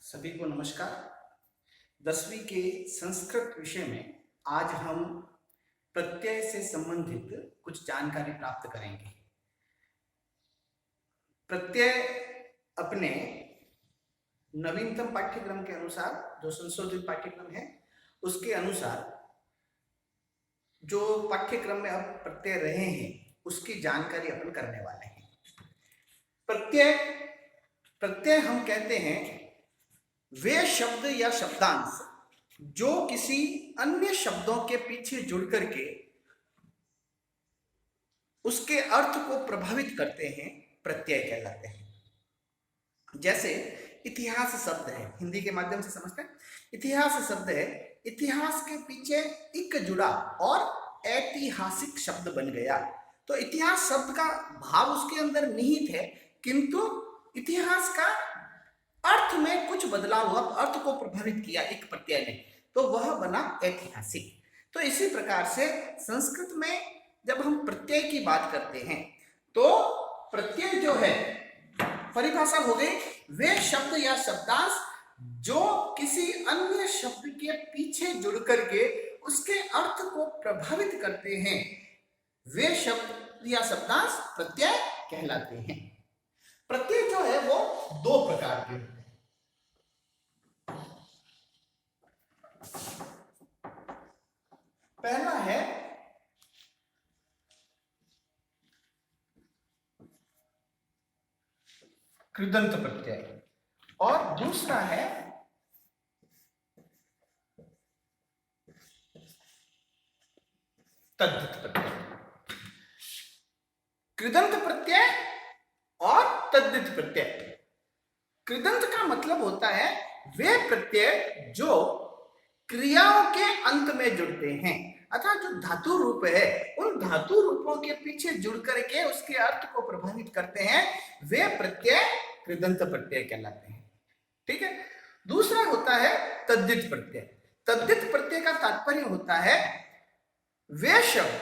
सभी को नमस्कार। 10वीं के संस्कृत विषय में आज हम प्रत्यय से संबंधित कुछ जानकारी प्राप्त करेंगे। प्रत्यय अपने नवीनतम पाठ्यक्रम के अनुसार, जो संशोधित पाठ्यक्रम है उसके अनुसार जो पाठ्यक्रम में अब प्रत्यय रहे हैं उसकी जानकारी अपन करने वाले हैं। प्रत्यय हम कहते हैं वे शब्द या शब्दांश जो किसी अन्य शब्दों के पीछे जुड़ करके उसके अर्थ को प्रभावित करते हैं, प्रत्यय कहलाते हैं। जैसे इतिहास शब्द है, हिंदी के माध्यम से समझते हैं। इतिहास शब्द है, इतिहास के पीछे इक जुड़ा और ऐतिहासिक शब्द बन गया। तो इतिहास शब्द का भाव उसके अंदर निहित है, किंतु इतिहास का अर्थ में कुछ बदलाव हुआ, अर्थ को प्रभावित किया एक प्रत्यय ने, तो वह बना ऐतिहासिक। तो इसी प्रकार से संस्कृत में जब हम प्रत्यय की बात करते हैं तो प्रत्यय जो है, परिभाषा हो गई वे शब्द या शब्दांश जो किसी अन्य शब्द के पीछे जुड़ करके उसके अर्थ को प्रभावित करते हैं, वे शब्द या शब्दांश प्रत्यय कहलाते हैं। प्रत्यय जो है वो दो प्रकार के होते हैं। पहला है कृदंत प्रत्यय और दूसरा है तद्धित प्रत्यय। कृदंत प्रत्यय और तद्धित प्रत्यय। कृदंत का मतलब होता है वे प्रत्यय जो क्रियाओं के अंत में जुड़ते हैं, अर्थात जो धातु रूप है उन धातु रूपों के पीछे जुड़ करके उसके अर्थ को प्रभावित करते हैं, वे प्रत्यय कृदंत प्रत्यय कहलाते हैं। ठीक है। दूसरा होता है तद्धित प्रत्यय। तद्धित प्रत्यय का तात्पर्य होता है वे शब्द,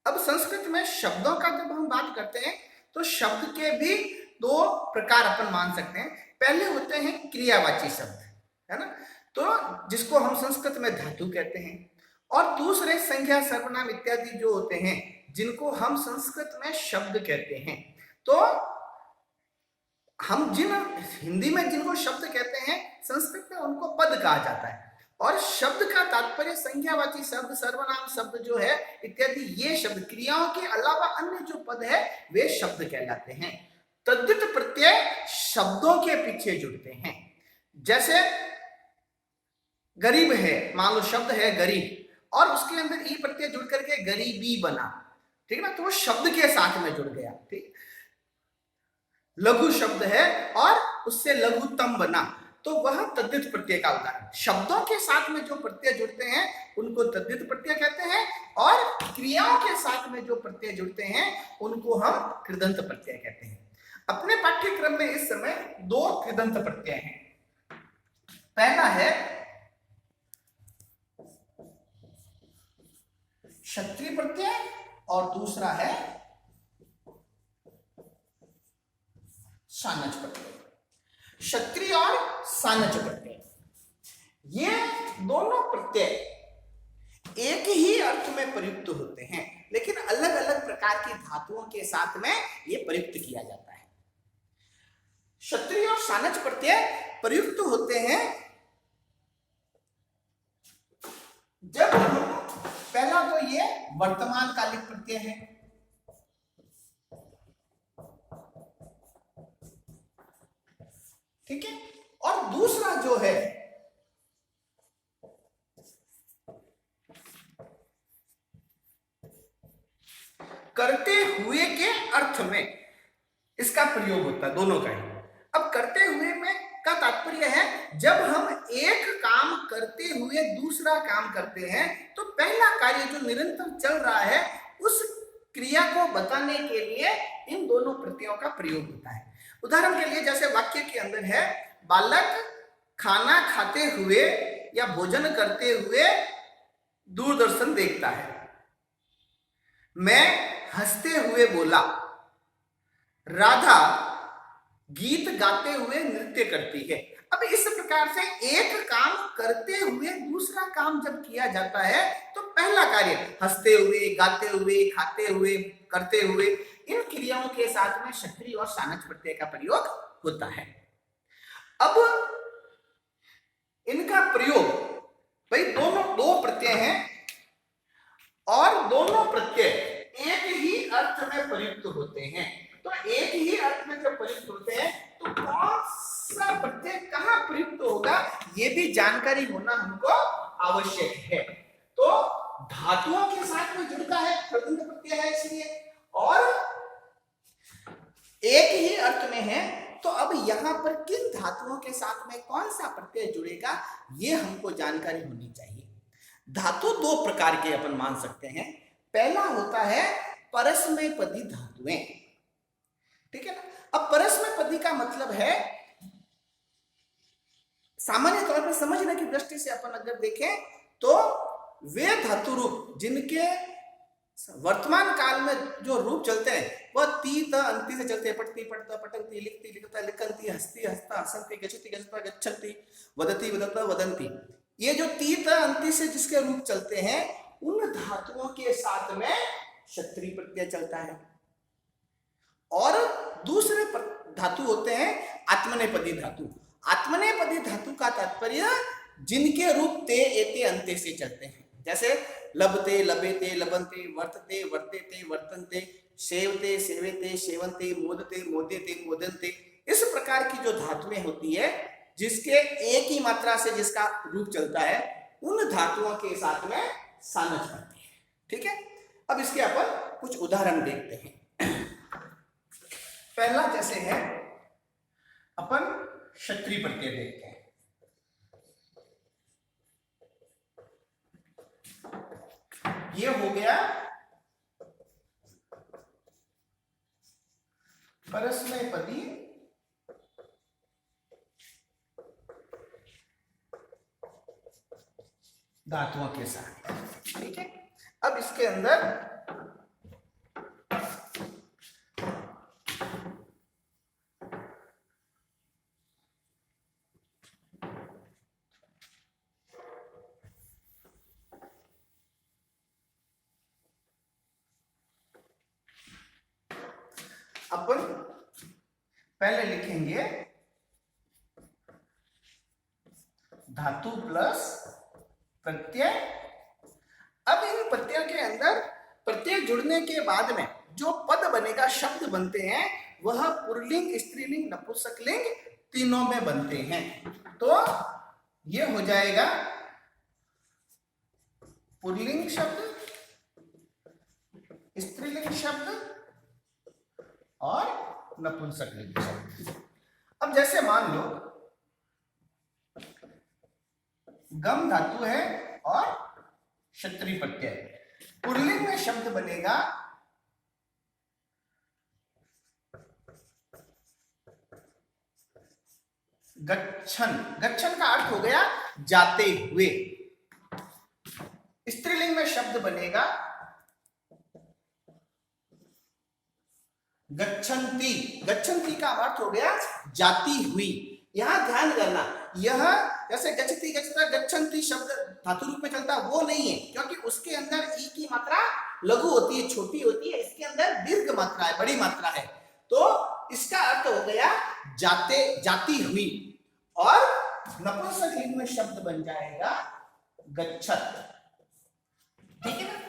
अब संस्कृत में शब्दों का जब हम बात करते हैं तो शब्द के भी दो प्रकार अपन मान सकते हैं। पहले होते हैं क्रियावाची शब्द, है ना, तो जिसको हम संस्कृत में धातु कहते हैं, और दूसरे संज्ञा सर्वनाम इत्यादि जो होते हैं जिनको हम संस्कृत में शब्द कहते हैं। तो हम हिंदी में जिनको शब्द कहते हैं संस्कृत में उनको पद कहा जाता है, और शब्द का तात्पर्य संज्ञावाची शब्द, सर्वनाम शब्द जो है इत्यादि, ये शब्द क्रियाओं के अलावा अन्य जो पद है वे शब्द कहलाते हैं। तद्धित प्रत्यय शब्दों के पीछे जुड़ते हैं। जैसे गरीब है, मान लो शब्द है गरीब और उसके अंदर ई प्रत्यय जुड़ करके गरीबी बना, ठीक है ना, तो वो शब्द के साथ में जुड़ गया। ठीक। लघु शब्द है और उससे लघुतम बना, तो वह तद्धित प्रत्यय का उदाहरण। शब्दों के साथ में जो प्रत्यय जुड़ते हैं उनको तद्धित प्रत्यय कहते हैं, और क्रियाओं के साथ में जो प्रत्यय जुड़ते हैं उनको हम कृदंत प्रत्यय कहते हैं। अपने पाठ्यक्रम में इस समय दो कृदंत प्रत्यय हैं। पहला है क्षत्रिय प्रत्यय और दूसरा है सानच प्रत्यय। क्षत्रिय और सानच प्रत्यय, ये दोनों प्रत्यय एक ही अर्थ में प्रयुक्त होते हैं, लेकिन अलग अलग प्रकार की धातुओं के साथ में ये प्रयुक्त किया जाता है। क्षत्रिय और सानच प्रत्यय प्रयुक्त होते हैं जब हम, पहला तो ये वर्तमान कालिक प्रत्यय है, ठीक है, और दूसरा जो है करते हुए के अर्थ में इसका प्रयोग होता है, दोनों का ही। अब करते हुए में का तात्पर्य है जब हम एक काम करते हुए दूसरा काम करते हैं तो पहला कार्य जो निरंतर चल रहा है उस क्रिया को बताने के लिए इन दोनों प्रत्ययों का प्रयोग होता है। उदाहरण के लिए जैसे वाक्य के अंदर है, बालक खाना खाते हुए या भोजन करते हुए दूरदर्शन देखता है। मैं हंसते हुए बोला, राधा गीत गाते हुए नृत्य करती है। अब इस प्रकार से एक काम करते हुए दूसरा काम जब किया जाता है तो पहला कार्य हंसते हुए, गाते हुए, खाते हुए, करते हुए, इन क्रियाओं के साथ में षत्री और सानच प्रत्यय का प्रयोग होता है। अब इनका प्रयोग, भाई दोनों दो प्रत्यय हैं और दोनों प्रत्यय एक ही अर्थ में प्रयुक्त होते हैं। तो एक ही अर्थ में जब प्रयुक्त होते हैं तो कौन सा प्रत्यय कहां प्रयुक्त होगा ये भी जानकारी होना हमको आवश्यक है। तो धातुओं के साथ में जुड़ता है, प्रत्यय प्रत्यय है इसलिए, और एक ही अर्थ में है। तो अब यहां पर किन धातुओं के साथ में कौन सा प्रत्यय जुड़ेगा ये हमको जानकारी होनी चाहिए। धातु दो प्रकार के अपन मान सकते हैं। पहला होता है परस्मैपदी धातुएं, ठीक है ना। अब परस्मैपदी का मतलब है, सामान्य तौर पर समझने की दृष्टि से अपन अगर देखें तो वे धातु रूप जिनके वर्तमान काल में जो रूप चलते हैं वह ती त अंति से चलते हैं। पठती पठता, पठन्ति, लिखती लिखता, लिखन्ति, हस्ती हस्ता, हसन्ति, गच्छति गच्छता, गच्छन्ति, वदति वदता, वदन्ति। ये जो ती त अंति से जिसके रूप चलते हैं उन धातुओं के साथ में षत्री प्रत्यय चलता है। और दूसरे धातु होते हैं आत्मनेपदी धातु। आत्मनेपदी धातु का तात्पर्य जिनके रूप ते एते अंते से चलते हैं, जैसे लभते, लभेते, लभन्ते, वर्तते, वर्तेते, वर्तन्ते, सेवते, सेवेते, सेवन्ते, मोदते, मोदेते, मोदन्ते। इस प्रकार की जो धातुएं होती है जिसके एक ही मात्रा से जिसका रूप चलता है उन धातुओं के साथ में सानच बनती है, ठीक है। अब इसके अपन कुछ उदाहरण देखते हैं। पहला जैसे है अपन षत्री प्रत्यय देखते हैं। ये हो गया परस्मैपदी धातुओं के साथ, ठीक है। अब इसके अंदर अपन पहले लिखेंगे धातु प्लस प्रत्यय। अब इन प्रत्ययों के अंदर प्रत्यय जुड़ने के बाद में जो पद बनेगा, शब्द बनते हैं, वह पुल्लिंग, स्त्रीलिंग, नपुंसकलिंग तीनों में बनते हैं। तो ये हो जाएगा पुल्लिंग शब्द, स्त्रीलिंग शब्द और नपुंसकलिंग शब्द। अब जैसे मान लो गम धातु है और षत्री प्रत्यय, पुल्लिंग में शब्द बनेगा गच्छन। गच्छन का अर्थ हो गया जाते हुए। स्त्रीलिंग में शब्द बनेगा गच्छन्ति। गच्छन्ति का अर्थ हो गया जाती हुई। यहां ध्यान करना, यह जैसे गच्छति, गच्छता, गच्छन्ति शब्द धातु रूप में चलता वो नहीं है, क्योंकि उसके अंदर ई की मात्रा लघु होती है, छोटी होती है। इसके अंदर दीर्घ मात्रा है, बड़ी मात्रा है। तो इसका अर्थ हो गया जाते, जाती हुई। और नपुंसकलिंग में शब्द बन जाएगा गच्छत, ठीक है ना।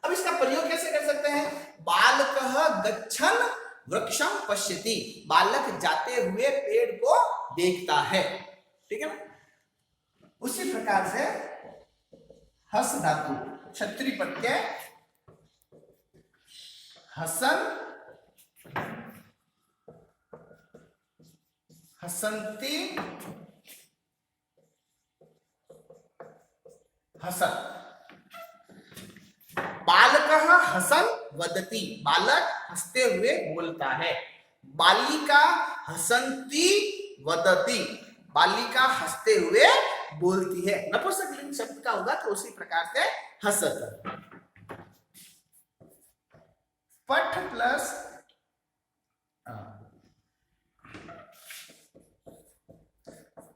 अब इसका प्रयोग कैसे कर सकते हैं? बालकः गच्छन् वृक्षं पश्यति। बालक जाते हुए पेड़ को देखता है, ठीक है ना। उसी प्रकार से हस धातु, षत्री प्रत्यय, हसन, हसन्ति, हसन। बालकः हसन वदति। बालक हंसते हुए बोलता है। बालिका हसन्ति वदति। बालिका हंसते हुए बोलती है। नपुंसकलिंग शब्द का होगा तो उसी प्रकार से हसत। पठ प्लस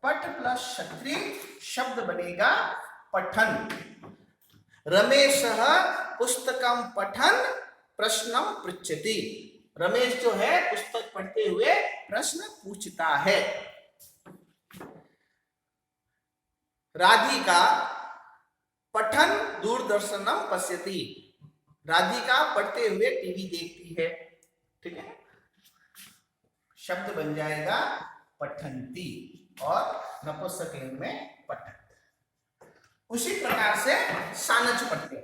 पट प्लस क्षत्रि शब्द बनेगा पठन। रमेशः पुस्तकं पठन् प्रश्नं पृच्छति। रमेश जो है पुस्तक पढ़ते हुए प्रश्न पूछता है। राधिका पठन दूरदर्शनम पश्यति। राधिका पढ़ते हुए टीवी देखती है। ठीक है, शब्द बन जाएगा पठन्ति और नपुंसकलिंग में पठन। उसी प्रकार से सानच प्रत्यय,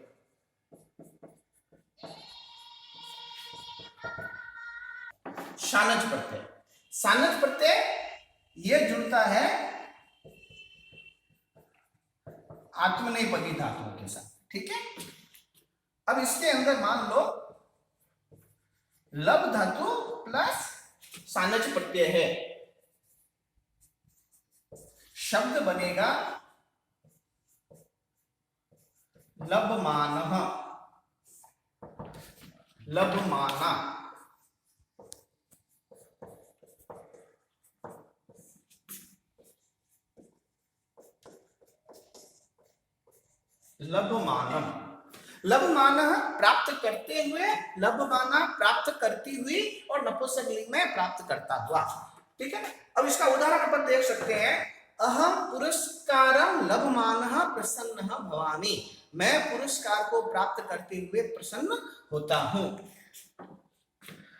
सानच प्रत्यय, सानच प्रत्यय यह जुड़ता है आत्मनेपदी धातुओं के साथ। ठीक है, अब इसके अंदर मान लो लब धातु प्लस सानच प्रत्यय है, शब्द बनेगा लभमानः, लभमाना। लभमानम, लभमानः प्राप्त करते हुए, लभमाना प्राप्त करती हुई और नपुंसकलिंग में प्राप्त करता हुआ। ठीक है, अब इसका उदाहरण अपन देख सकते हैं। अहम पुरस्कारं लभमानः प्रसन्नः भवामि। मैं पुरस्कार को प्राप्त करते हुए प्रसन्न होता हूं।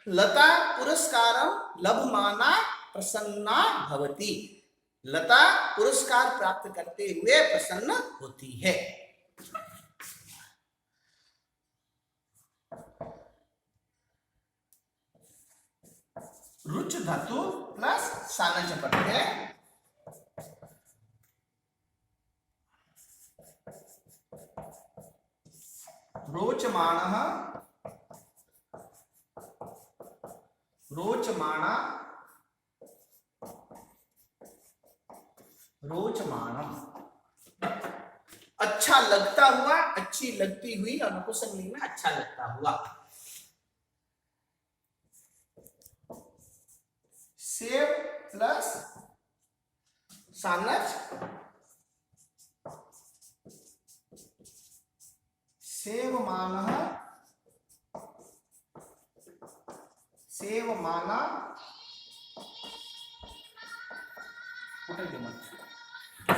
लता पुरस्कारं लभमाना प्रसन्ना भवति। लता पुरस्कार प्राप्त करते हुए प्रसन्न होती है। रुच धातु प्लस सानच प्रत्यय, रोचमाणः, रोचमाणा, रोचमाणम। अच्छा लगता हुआ, अच्छी लगती हुई और नपुंसकलिंग में अच्छा लगता हुआ। सेव प्लस सानच, सेवमानः, सेवमाना,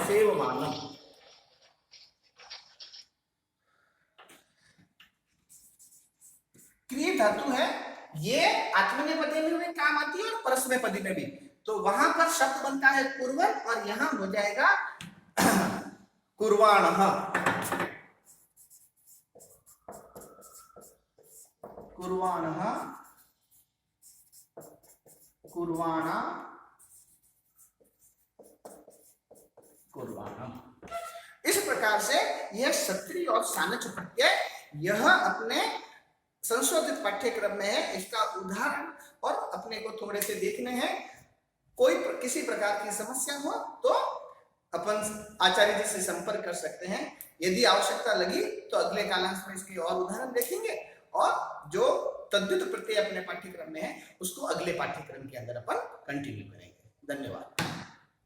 सेवमानम। क्रिया धातु है, ये आत्मनेपदी में भी काम आती है और परस्मैपदी में भी। तो वहां पर शब्द बनता है कुर्वन् और यहां हो जाएगा कुर्वाणः, कुर्वाणः, कुर्वाणा, कुर्वाणम। इस प्रकार से यह क्षत्रिय और सानच प्रत्यय यह अपने संशोधित पाठ्यक्रम में है। इसका उदाहरण और अपने को थोड़े से देखने हैं। कोई किसी प्रकार की समस्या हो तो अपन आचार्य जी से संपर्क कर सकते हैं। यदि आवश्यकता लगी तो अगले कालांश में इसके और उदाहरण देखेंगे और जो तद्धित प्रत्यय अपने पाठ्यक्रम में है उसको अगले पाठ्यक्रम के अंदर अपन कंटिन्यू करेंगे। धन्यवाद।